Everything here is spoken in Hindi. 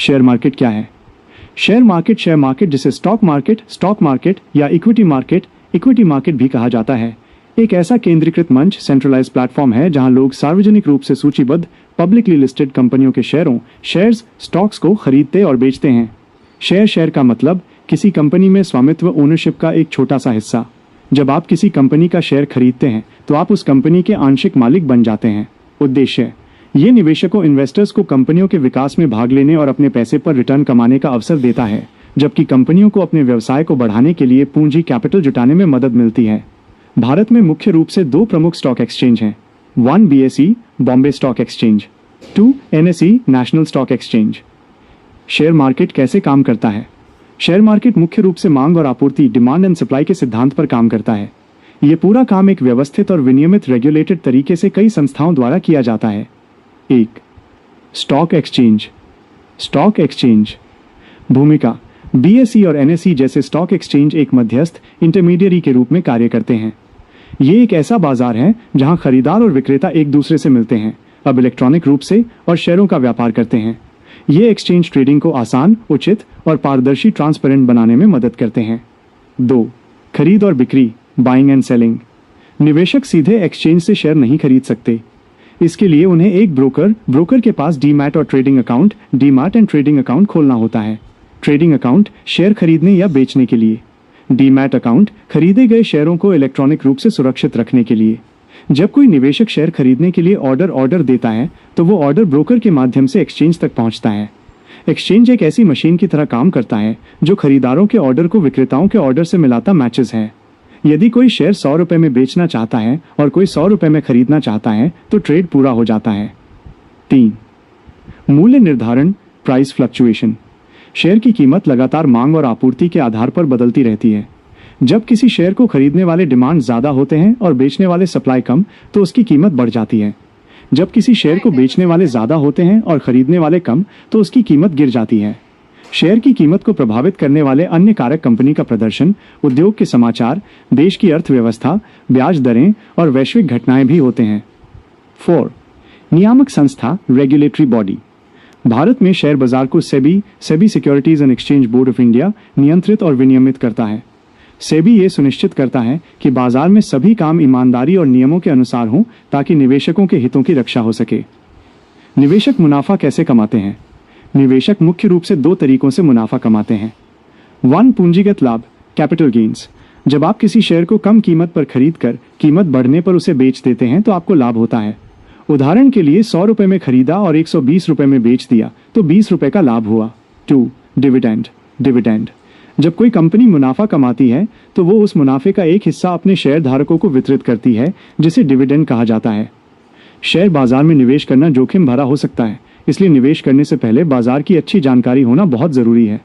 शेयर मार्केट क्या है? शेयर मार्केट जिसे स्टॉक मार्केट या इक्विटी मार्केट भी कहा जाता है, एक ऐसा केंद्रीकृत मंच सेंट्रलाइज्ड प्लेटफॉर्म है जहां लोग सार्वजनिक रूप से सूचीबद्ध पब्लिकली लिस्टेड कंपनियों के शेयर्स स्टॉक्स को खरीदते और बेचते हैं। शेयर का मतलब किसी कंपनी में स्वामित्व ओनरशिप का एक छोटा सा हिस्सा। जब आप किसी कंपनी का शेयर खरीदते हैं तो आप उस कंपनी के आंशिक मालिक बन जाते हैं। उद्देश्य, ये निवेशकों इन्वेस्टर्स को कंपनियों के विकास में भाग लेने और अपने पैसे पर रिटर्न कमाने का अवसर देता है, जबकि कंपनियों को अपने व्यवसाय को बढ़ाने के लिए पूंजी कैपिटल जुटाने में मदद मिलती है। भारत में मुख्य रूप से 2 प्रमुख स्टॉक एक्सचेंज हैं, 1 BSE Bombay stock exchange, 2 NSE national stock exchange. Share market कैसे काम करता है? शेयर मार्केट मुख्य रूप से मांग और आपूर्ति डिमांड एंड सप्लाई के सिद्धांत पर काम करता है। ये पूरा काम एक व्यवस्थित और विनियमित रेगुलेटेड तरीके से कई संस्थाओं द्वारा किया जाता है। 1. स्टॉक एक्सचेंज भूमिका। BSE और NSE जैसे स्टॉक एक्सचेंज एक मध्यस्थ इंटरमीडियरी के रूप में कार्य करते हैं। ये एक ऐसा बाजार है जहां खरीदार और विक्रेता एक दूसरे से मिलते हैं, अब इलेक्ट्रॉनिक रूप से, और शेयरों का व्यापार करते हैं। ये एक्सचेंज ट्रेडिंग को आसान, उचित और पारदर्शी ट्रांसपेरेंट बनाने में मदद करते हैं। 2. खरीद और बिक्री, बाइंग एंड सेलिंग। निवेशक सीधे एक्सचेंज से शेयर नहीं खरीद सकते। इसके लिए उन्हें एक ब्रोकर के पास डीमैट एंड ट्रेडिंग अकाउंट खोलना होता है। ट्रेडिंग अकाउंट शेयर खरीदने या बेचने के लिए, डीमैट अकाउंट खरीदे गए शेयरों को इलेक्ट्रॉनिक रूप से सुरक्षित रखने के लिए। जब कोई निवेशक शेयर खरीदने के लिए ऑर्डर देता है तो वो ऑर्डर ब्रोकर के माध्यम से एक्सचेंज तक पहुंचता है। एक्सचेंज एक ऐसी मशीन की तरह काम करता है जो खरीदारों के ऑर्डर को विक्रेताओं के ऑर्डर से मिलाता मैचेस है। यदि कोई शेयर 100 रुपए में बेचना चाहता है और कोई 100 रुपए में खरीदना चाहता है तो ट्रेड पूरा हो जाता है। 3. मूल्य निर्धारण, प्राइस फ्लक्चुएशन। शेयर की कीमत लगातार मांग और आपूर्ति के आधार पर बदलती रहती है। जब किसी शेयर को खरीदने वाले डिमांड ज्यादा होते हैं और बेचने वाले सप्लाई कम, तो उसकी कीमत बढ़ जाती है। जब किसी शेयर को बेचने वाले ज्यादा होते हैं और खरीदने वाले कम, तो उसकी कीमत गिर जाती है। शेयर की कीमत को प्रभावित करने वाले अन्य कारक कंपनी का प्रदर्शन, उद्योग के समाचार, देश की अर्थव्यवस्था, ब्याज दरें और वैश्विक घटनाएं भी होते हैं। 4. नियामक संस्था, रेगुलेटरी बॉडी। भारत में शेयर बाजार को SEBI securities and exchange board of India नियंत्रित और विनियमित करता है। सेबी ये सुनिश्चित करता है कि बाजार में सभी काम ईमानदारी और नियमों के अनुसार हों ताकि निवेशकों के हितों की रक्षा हो सके। निवेशक मुनाफा कैसे कमाते हैं? निवेशक मुख्य रूप से 2 तरीकों से मुनाफा कमाते हैं। 1. पूंजीगत लाभ, कैपिटल गेन्स। जब आप किसी शेयर को कम कीमत पर खरीद कर कीमत बढ़ने पर उसे बेच देते हैं तो आपको लाभ होता है। उदाहरण के लिए 100 रुपए में खरीदा और 120 रुपए में बेच दिया तो 20 रुपए का लाभ हुआ। 2. डिविडेंड। जब कोई कंपनी मुनाफा कमाती है तो वो उस मुनाफे का एक हिस्सा अपने शेयर धारकों को वितरित करती है, जिसे डिविडेंड कहा जाता है। शेयर बाजार में निवेश करना जोखिम भरा हो सकता है, इसलिए निवेश करने से पहले बाजार की अच्छी जानकारी होना बहुत जरूरी है।